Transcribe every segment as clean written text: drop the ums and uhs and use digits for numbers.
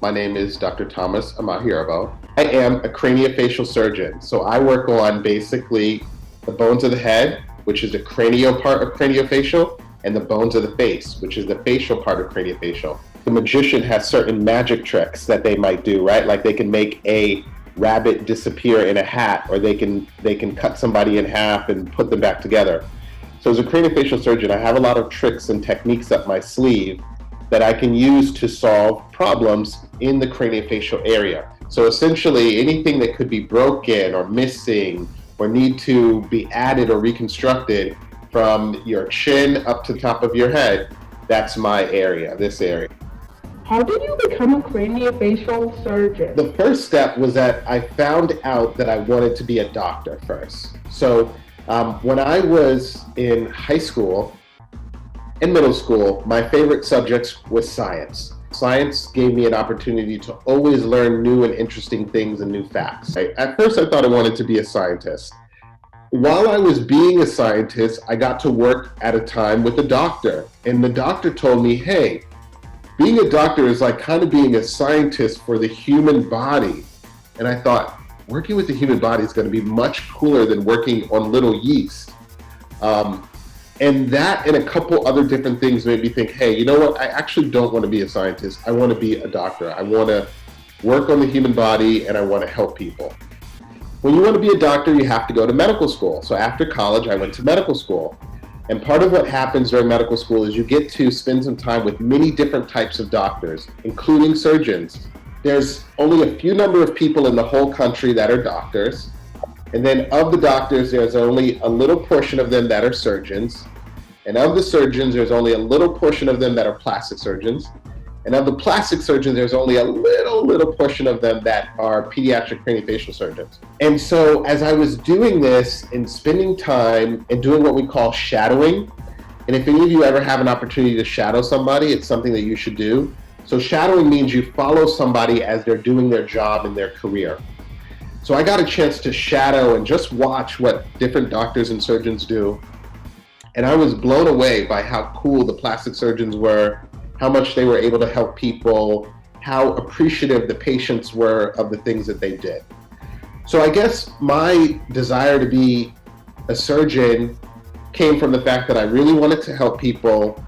My name is Dr. Thomas Imahiyerobo. I am a craniofacial surgeon. So I work on basically the bones of the head, which is the cranial part of craniofacial, and the bones of the face, which is the facial part of craniofacial. The magician has certain magic tricks that they might do, right? Like they can make a rabbit disappear in a hat, or they can cut somebody in half and put them back together. So as a craniofacial surgeon, I have a lot of tricks and techniques up my sleeve that I can use to solve problems in the craniofacial area. So essentially, anything that could be broken or missing or need to be added or reconstructed from your chin up to the top of your head, that's my area, this area. How did you become a craniofacial surgeon? The first step was that I found out that I wanted to be a doctor first. So when I was in high school and middle school, my favorite subjects was science. Science gave me an opportunity to always learn new and interesting things and new facts. At first, I thought I wanted to be a scientist. While I was being a scientist, I got to work at a time with a doctor. And the doctor told me, hey, being a doctor is like kind of being a scientist for the human body. And I thought, working with the human body is going to be much cooler than working on little yeast. And that and a couple other different things made me think, hey, you know what? I actually don't want to be a scientist. I want to be a doctor. I want to work on the human body and I want to help people. When you want to be a doctor, you have to go to medical school. So after college, I went to medical school. And part of what happens during medical school is you get to spend some time with many different types of doctors, including surgeons. There's only a few number of people in the whole country that are doctors. And then of the doctors, there's only a little portion of them that are surgeons. And of the surgeons, there's only a little portion of them that are plastic surgeons. And of the plastic surgeons, there's only a little portion of them that are pediatric craniofacial surgeons. And so as I was doing this and spending time and doing what we call shadowing, and if any of you ever have an opportunity to shadow somebody, it's something that you should do. So shadowing means you follow somebody as they're doing their job in their career. So I got a chance to shadow and just watch what different doctors and surgeons do. And I was blown away by how cool the plastic surgeons were, how much they were able to help people, how appreciative the patients were of the things that they did. So I guess my desire to be a surgeon came from the fact that I really wanted to help people,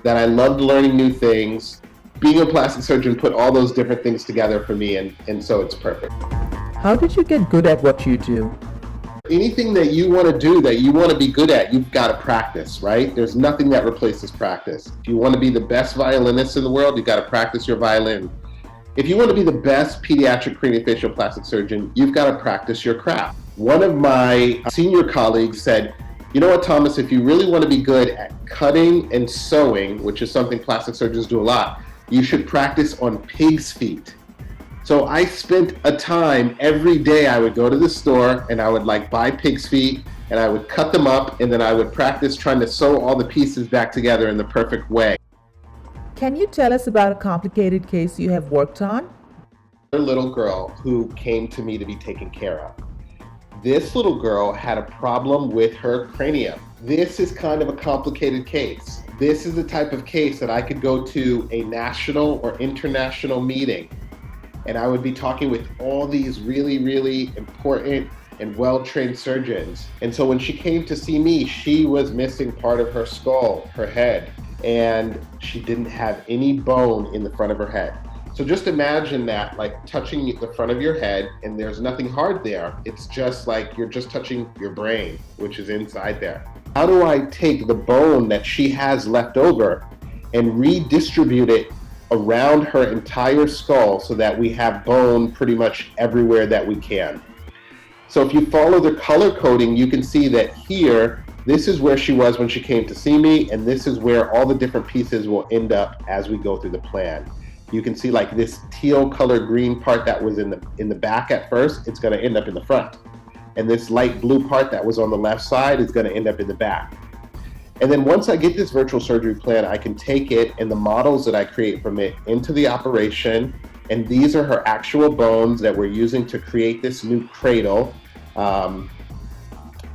that I loved learning new things. Being a plastic surgeon put all those different things together for me, and so it's perfect. How did you get good at what you do? Anything that you want to do, that you want to be good at, you've got to practice, right? There's nothing that replaces practice. If you want to be the best violinist in the world, you've got to practice your violin. If you want to be the best pediatric craniofacial plastic surgeon, you've got to practice your craft. One of my senior colleagues said, you know what, Thomas, if you really want to be good at cutting and sewing, which is something plastic surgeons do a lot, you should practice on pig's feet. So I spent a time every day. I would go to the store and I would buy pig's feet and I would cut them up, and then I would practice trying to sew all the pieces back together in the perfect way. Can you tell us about a complicated case you have worked on? A little girl who came to me to be taken care of. This little girl had a problem with her cranium. This is kind of a complicated case. This is the type of case that I could go to a national or international meeting, and I would be talking with all these really important and well-trained surgeons. And so when she came to see me, she was missing part of her skull, her head, and she didn't have any bone in the front of her head. So just imagine that, like touching the front of your head, and there's nothing hard there. It's just like you're just touching your brain, which is inside there. How do I take the bone that she has left over and redistribute it around her entire skull so that we have bone pretty much everywhere that we can? So if you follow the color coding, you can see that here, this is where she was when she came to see me, and this is where all the different pieces will end up as we go through the plan. You can see like this teal color green part that was in the back at first, it's going to end up in the front. And this light blue part that was on the left side is going to end up in the back. And then once I get this virtual surgery plan, I can take it and the models that I create from it into the operation. And these are her actual bones that we're using to create this new cradle.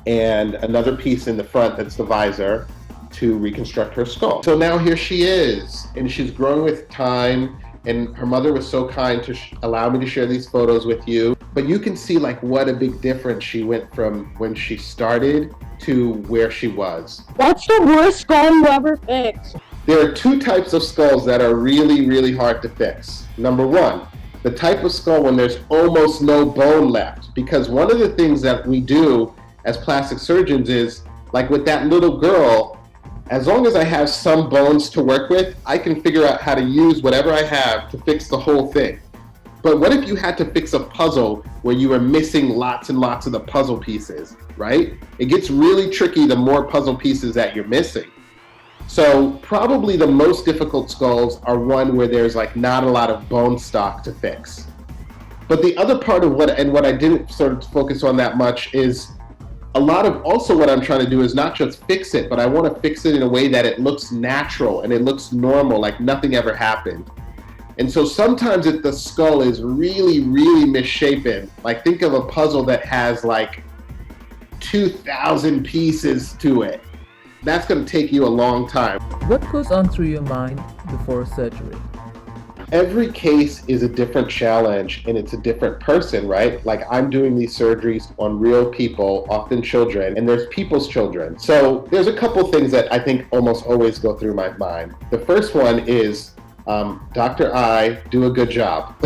And another piece in the front that's the visor to reconstruct her skull. So now here she is, and she's growing with time. and her mother was so kind to allow me to share these photos with you. But you can see like what a big difference she went from when she started to where she was. What's the worst skull you ever fixed? There are two types of skulls that are really, really hard to fix. Number one, the type of skull when there's almost no bone left. Because one of the things that we do as plastic surgeons is, like with that little girl, as long as I have some bones to work with, I can figure out how to use whatever I have to fix the whole thing. But what if you had to fix a puzzle where you were missing lots and lots of the puzzle pieces, right? It gets really tricky the more puzzle pieces that you're missing. So probably the most difficult skulls are one where there's like not a lot of bone stock to fix. But the other part of what I didn't sort of focus on that much is a lot of also what I'm trying to do is not just fix it, but I want to fix it in a way that it looks natural and it looks normal, like nothing ever happened. And so sometimes if the skull is really, really misshapen, like think of a puzzle that has like 2,000 pieces to it, that's going to take you a long time. What goes on through your mind before surgery? Every case is a different challenge and it's a different person, right? Like I'm doing these surgeries on real people, often children, and there's people's children. So there's a couple things that I think almost always go through my mind. The first one is, Dr. I, do a good job.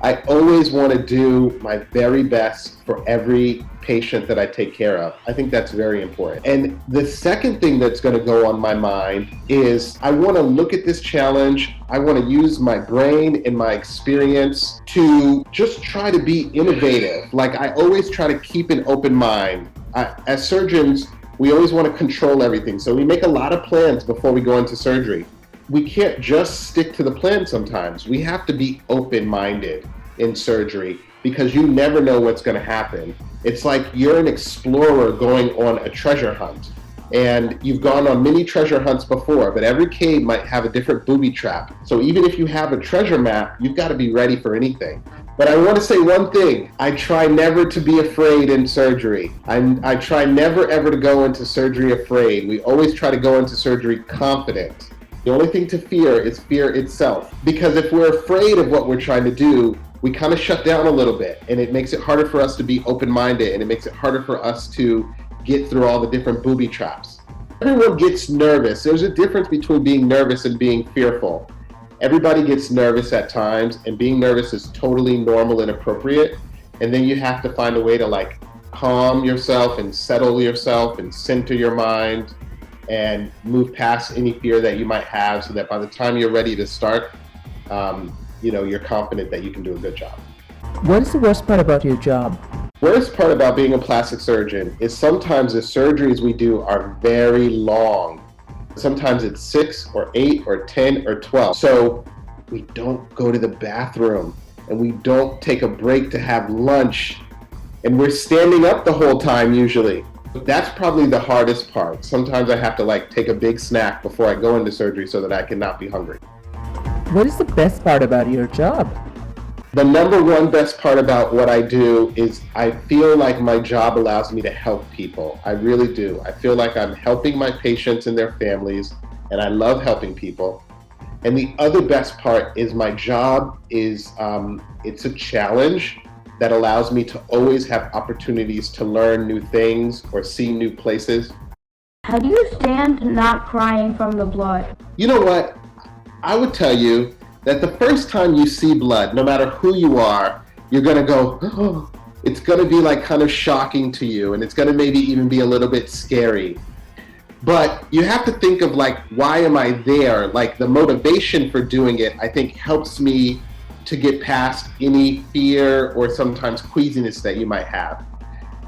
I always want to do my very best for every patient that I take care of. I think that's very important. And the second thing that's going to go on my mind is I want to look at this challenge. I want to use my brain and my experience to just try to be innovative. Like I always try to keep an open mind. As surgeons, we always want to control everything. So we make a lot of plans before we go into surgery. We can't just stick to the plan sometimes. We have to be open-minded in surgery because you never know what's going to happen. It's like you're an explorer going on a treasure hunt. And you've gone on many treasure hunts before, but every cave might have a different booby trap. So even if you have a treasure map, you've got to be ready for anything. But I want to say one thing. I try never to be afraid in surgery. I try never ever to go into surgery afraid. We always try to go into surgery confident. The only thing to fear is fear itself. Because if we're afraid of what we're trying to do, we kind of shut down a little bit and it makes it harder for us to be open-minded and it makes it harder for us to get through all the different booby traps. Everyone gets nervous. There's a difference between being nervous and being fearful. Everybody gets nervous at times and being nervous is totally normal and appropriate. And then you have to find a way to like calm yourself and settle yourself and center your mind and move past any fear that you might have so that by the time you're ready to start, you're confident that you can do a good job. What is the worst part about your job? Worst part about being a plastic surgeon is sometimes the surgeries we do are very long. Sometimes it's 6 or 8 or 10 or 12. So we don't go to the bathroom and we don't take a break to have lunch and we're standing up the whole time usually. That's probably the hardest part. Sometimes I have to like take a big snack before I go into surgery so that I can not be hungry. What is the best part about your job? The number one best part about what I do is I feel like my job allows me to help people. I really do. I feel like I'm helping my patients and their families, and I love helping people. And the other best part is my job is, it's a challenge that allows me to always have opportunities to learn new things or see new places. How do you stand not crying from the blood? You know what? I would tell you that the first time you see blood, no matter who you are, you're gonna go, oh, it's gonna be like kind of shocking to you and it's gonna maybe even be a little bit scary. But you have to think of like, why am I there? Like the motivation for doing it, I think helps me to get past any fear or sometimes queasiness that you might have.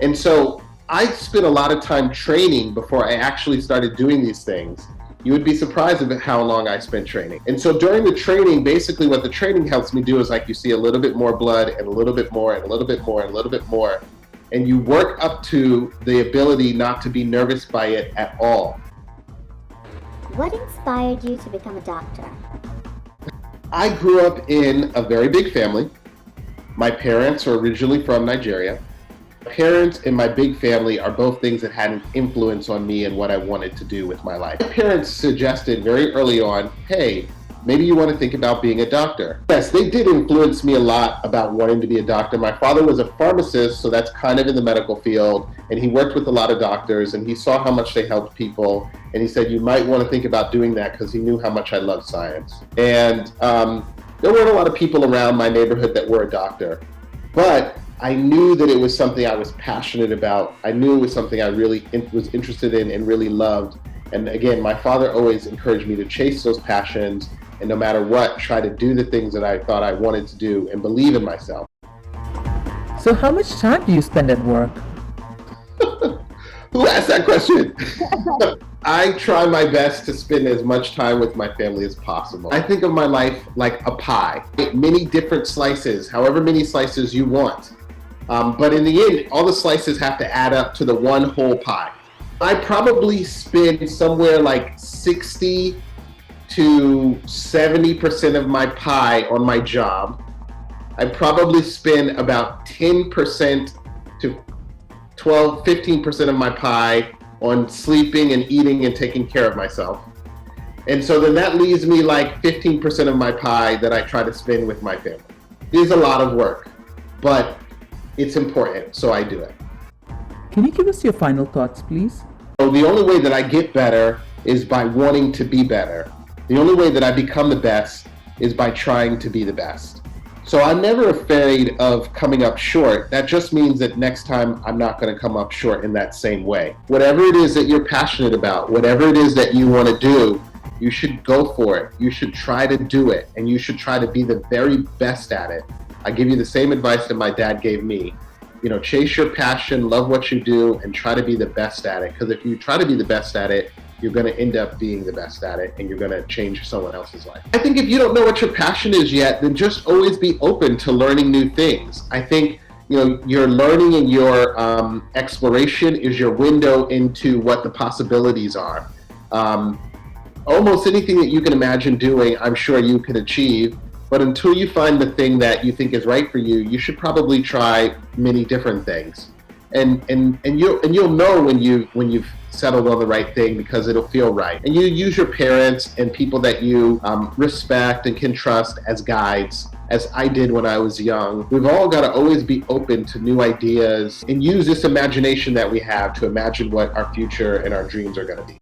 And so I spent a lot of time training before I actually started doing these things. You would be surprised about how long I spent training. And so during the training, basically what the training helps me do is like you see a little bit more blood and a little bit more and a little bit more and a little bit more. And you work up to the ability not to be nervous by it at all. What inspired you to become a doctor? I grew up in a very big family. My parents are originally from Nigeria. My parents and my big family are both things that had an influence on me and what I wanted to do with my life. My parents suggested very early on, hey, maybe you want to think about being a doctor. Yes, they did influence me a lot about wanting to be a doctor. My father was a pharmacist, so that's kind of in the medical field, and he worked with a lot of doctors, and he saw how much they helped people, and he said, you might want to think about doing that, because he knew how much I loved science. And there weren't a lot of people around my neighborhood that were a doctor, but I knew that it was something I was passionate about. I knew it was something I really was interested in and really loved. And again, my father always encouraged me to chase those passions, and no matter what, try to do the things that I thought I wanted to do and believe in myself. So how much time do you spend at work? Who asked that question? I try my best to spend as much time with my family as possible. I think of my life like a pie, many different slices, however many slices you want. But in the end, all the slices have to add up to the one whole pie. I probably spend somewhere like 60 to 70% of my pie on my job. I probably spend about 10% to 15% of my pie on sleeping and eating and taking care of myself. And so then that leaves me like 15% of my pie that I try to spend with my family. It is a lot of work, but it's important, so I do it. Can you give us your final thoughts, please? So the only way that I get better is by wanting to be better. The only way that I become the best is by trying to be the best. So I'm never afraid of coming up short. That just means that next time I'm not going to come up short in that same way. Whatever it is that you're passionate about, whatever it is that you want to do, you should go for it. You should try to do it, and you should try to be the very best at it. I give you the same advice that my dad gave me. You know, chase your passion, love what you do, and try to be the best at it. Because if you try to be the best at it, you're going to end up being the best at it, and you're going to change someone else's life. I think if you don't know what your passion is yet, then just always be open to learning new things. I think, you know, your learning and your exploration is your window into what the possibilities are. Almost anything that you can imagine doing, I'm sure you can achieve. But until you find the thing that you think is right for you, you should probably try many different things. And you'll know when you've settled on the right thing, because it'll feel right. And you use your parents and people that you respect and can trust as guides, as I did when I was young. We've all got to always be open to new ideas and use this imagination that we have to imagine what our future and our dreams are going to be.